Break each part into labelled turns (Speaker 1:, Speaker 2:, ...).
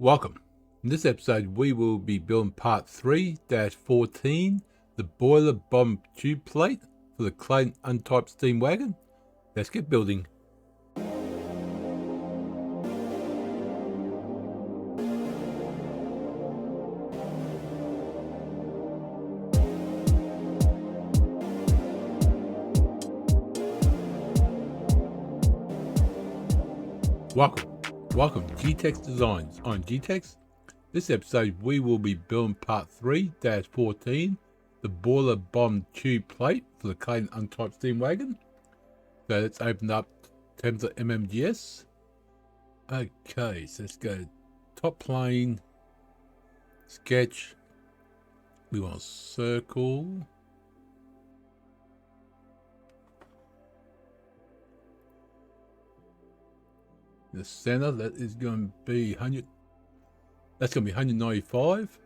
Speaker 1: Welcome. In this episode, we will be building part 3-14, the boiler bomb tube plate for the Clayton Undertype steam wagon. Let's get building. Welcome G-Tex Designs. I'm G-Tex. This episode we will be building part 3-14, the boiler bomb tube plate for the Clayton Undertype steam wagon. So let's open up terms of MMGS. Okay, so let's go top plane, sketch. We want a circle. The center, that is going to be 100. That's going to be 195.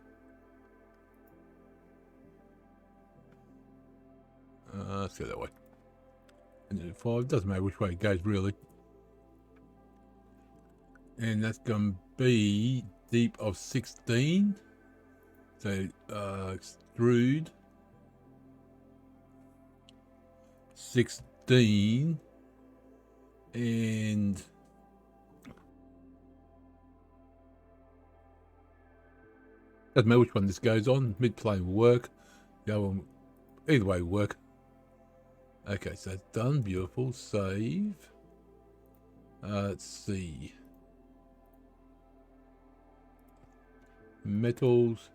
Speaker 1: Let's go that way. 105. Doesn't matter which way it goes, really. And that's going to be deep of 16. So extrude 16 and doesn't matter which one this goes on. Mid plane will work. The other one, either way will work. Okay, so that's done. Beautiful. Save. Let's see. Metals.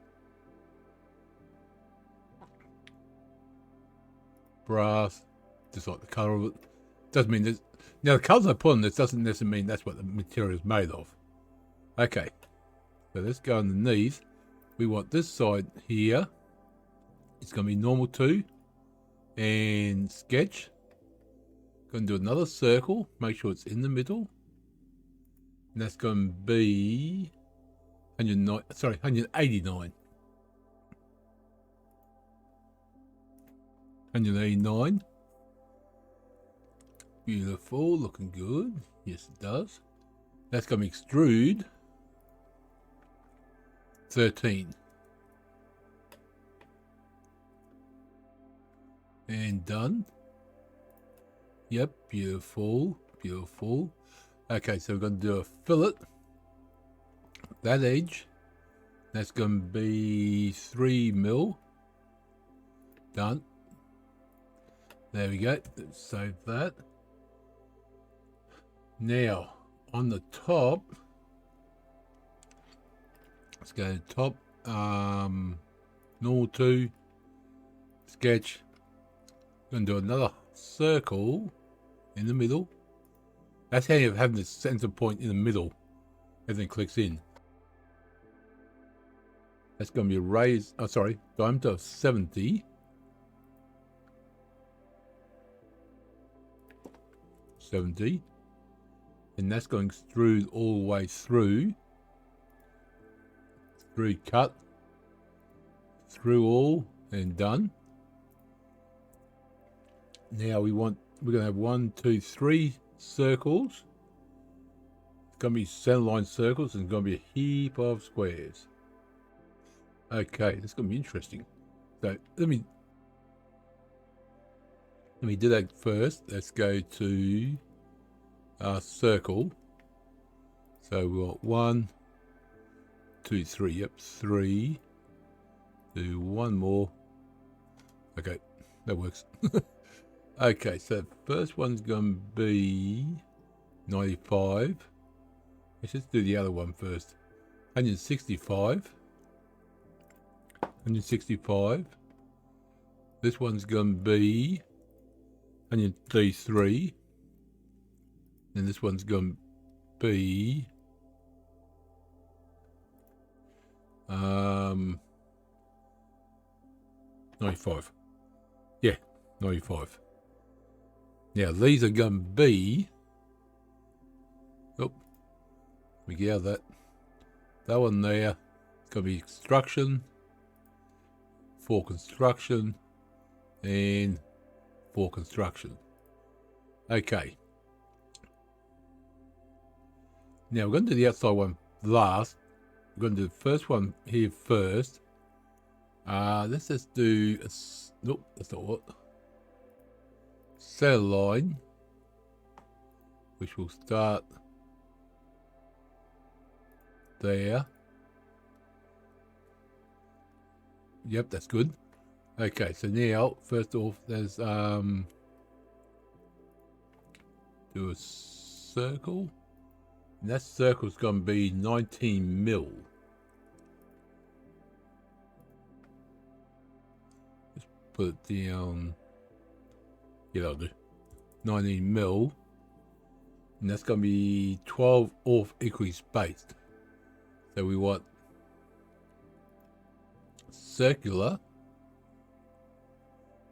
Speaker 1: Brass. Just like the color of it. Doesn't mean there's. Now, the colors I put on this doesn't necessarily mean that's what the material is made of. Okay. So let's go underneath. We want this side here. It's going to be normal 2 and sketch. Going to do another circle. Make sure it's in the middle. And that's going to be 189. 189. Beautiful. Looking good. Yes, it does. That's going to be extrude 13. And done. Yep, beautiful, beautiful. Okay, so we're going to do a fillet. That edge, that's going to be 3 mil. Done. There we go. Let's save that. Now, on the top, let's go to top, normal 2, sketch. Going to do another circle in the middle. That's how you have the center point in the middle. Everything clicks in. That's going to be a raised, diameter of 70. 70. And that's going extrude all the way through. Through cut. Through all and done. Now we're going to have 1, 2, 3 circles. It's going to be centerline circles and it's going to be a heap of squares. Okay, that's going to be interesting. So let me do that first. Let's go to circle. So we got 1, 2, 3. Yep, 3. Do one more. Okay, that works. Okay, so first one's going to be 95. Let's just do the other one first. 165. 165. This one's going to be 133. And this one's going to be 95. Yeah, 95. Now these are going to be, let me get out of that. That one there, it's going to be extrusion, for construction, and for construction. Okay. Now we're going to do the outside one last. we're going to do the first one here first. Let's just do a, nope, that's not what. Center line, which will start there. Yep, that's good. Okay, so now first off, there's do a circle, and that circle's going to be 19 mil. Just put it down. Yeah, I'll do 19 mil, and that's going to be 12 off equally spaced. So we want circular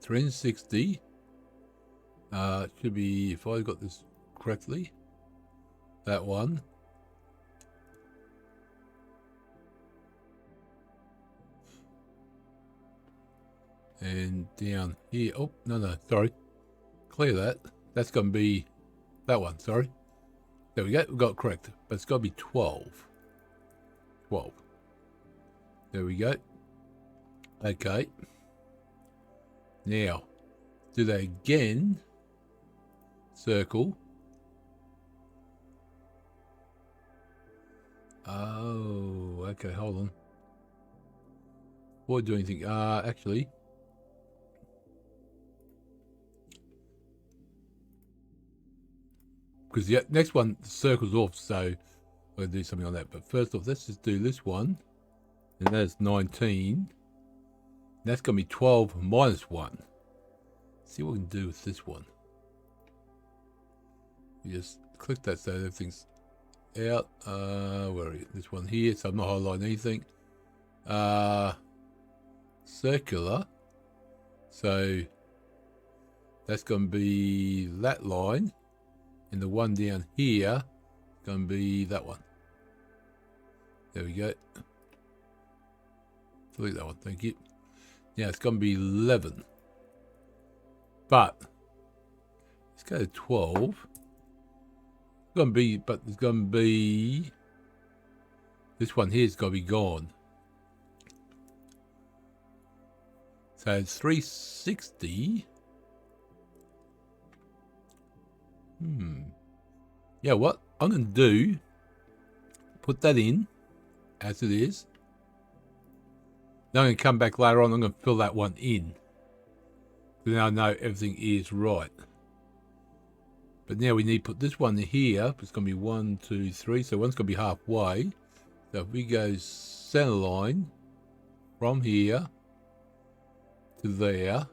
Speaker 1: 360. It should be, if I got this correctly, that one. And down here, oh, no, sorry. Clear that. That's going to be that one, sorry. There we go, we got it correct. But it's got to be 12. 12. There we go. Okay. Now, do that again. Circle. Oh, okay, hold on. Before I do anything, actually. Because the next one, the circle's off, so I'm going to do something on that. But first off, let's just do this one. And that's 19. That's going to be 12 minus 1. Let's see what we can do with this one. You just click that so everything's out. Where is it? This one here, so I'm not highlighting anything. Circular. So that's going to be that line. And the one down here is going to be that one. There we go. Delete that one, thank you. Now it's going to be 11. But let's go to 12. It's going to be, but there's going to be, this one here's got to be gone. So it's 360. Yeah, what I'm going to do, put that in as it is. Then I'm going to come back later on, I'm going to fill that one in. So now I know everything is right. But now we need to put this one here. It's going to be 1, 2, 3. So one's going to be halfway. So if we go center line from here to there,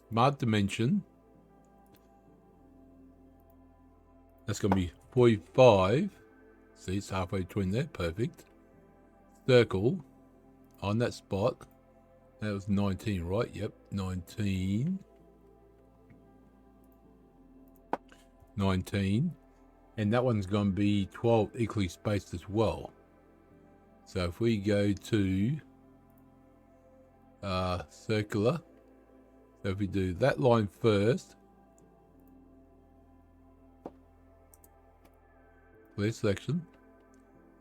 Speaker 1: smart dimension. That's going to be 45. See, it's halfway between there. Perfect. Circle on that spot. That was 19, right? Yep, 19. 19. And that one's going to be 12 equally spaced as well. So if we go to circular. So if we do that line first. Clear selection.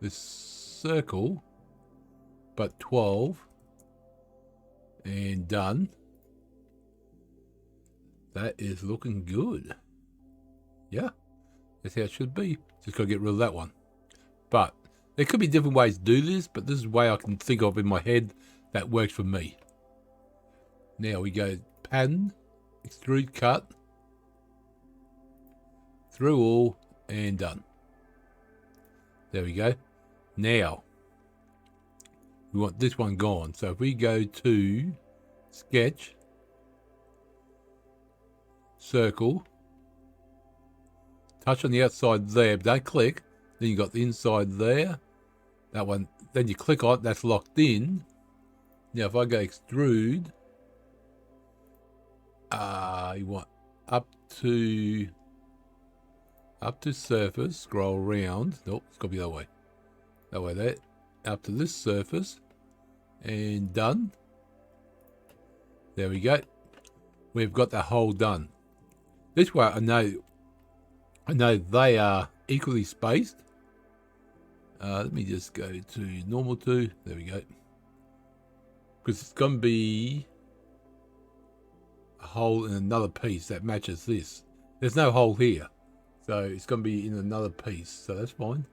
Speaker 1: This circle. But 12. And done. That is looking good. Yeah, that's how it should be. Just got to get rid of that one. But there could be different ways to do this, but this is the way I can think of in my head that works for me. Now we go pattern, extrude cut, through all, and done. There we go. Now, we want this one gone. So if we go to sketch, circle, touch on the outside there, but don't click. Then you got the inside there. That one, then you click on it, that's locked in. Now if I go extrude, you want up to surface, scroll around. Nope, it's got to be that way. That way there. Up to this surface. And done. There we go. We've got the hole done. This way I know they are equally spaced. Let me just go to normal 2. There we go. Because it's going to be a hole in another piece that matches this. There's no hole here. So it's going to be in another piece. So that's fine.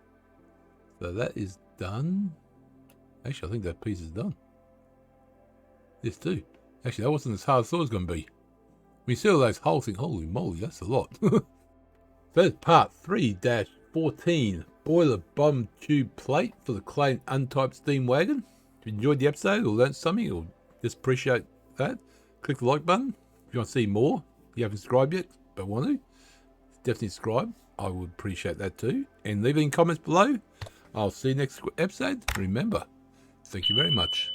Speaker 1: So that is done. Actually, I think that piece is done. This too. Actually, that wasn't as hard as I thought it was going to be. When you see all those holes, think, holy moly, that's a lot. So that's part 3-14. Boiler bottom tube plate for the Clayton Undertype steam wagon. If you enjoyed the episode or learnt something or just appreciate that, click the like button. If you want to see more, you haven't subscribed yet, but want to, definitely subscribe. I would appreciate that too. And leave it in comments below. I'll see you next episode. Remember, thank you very much.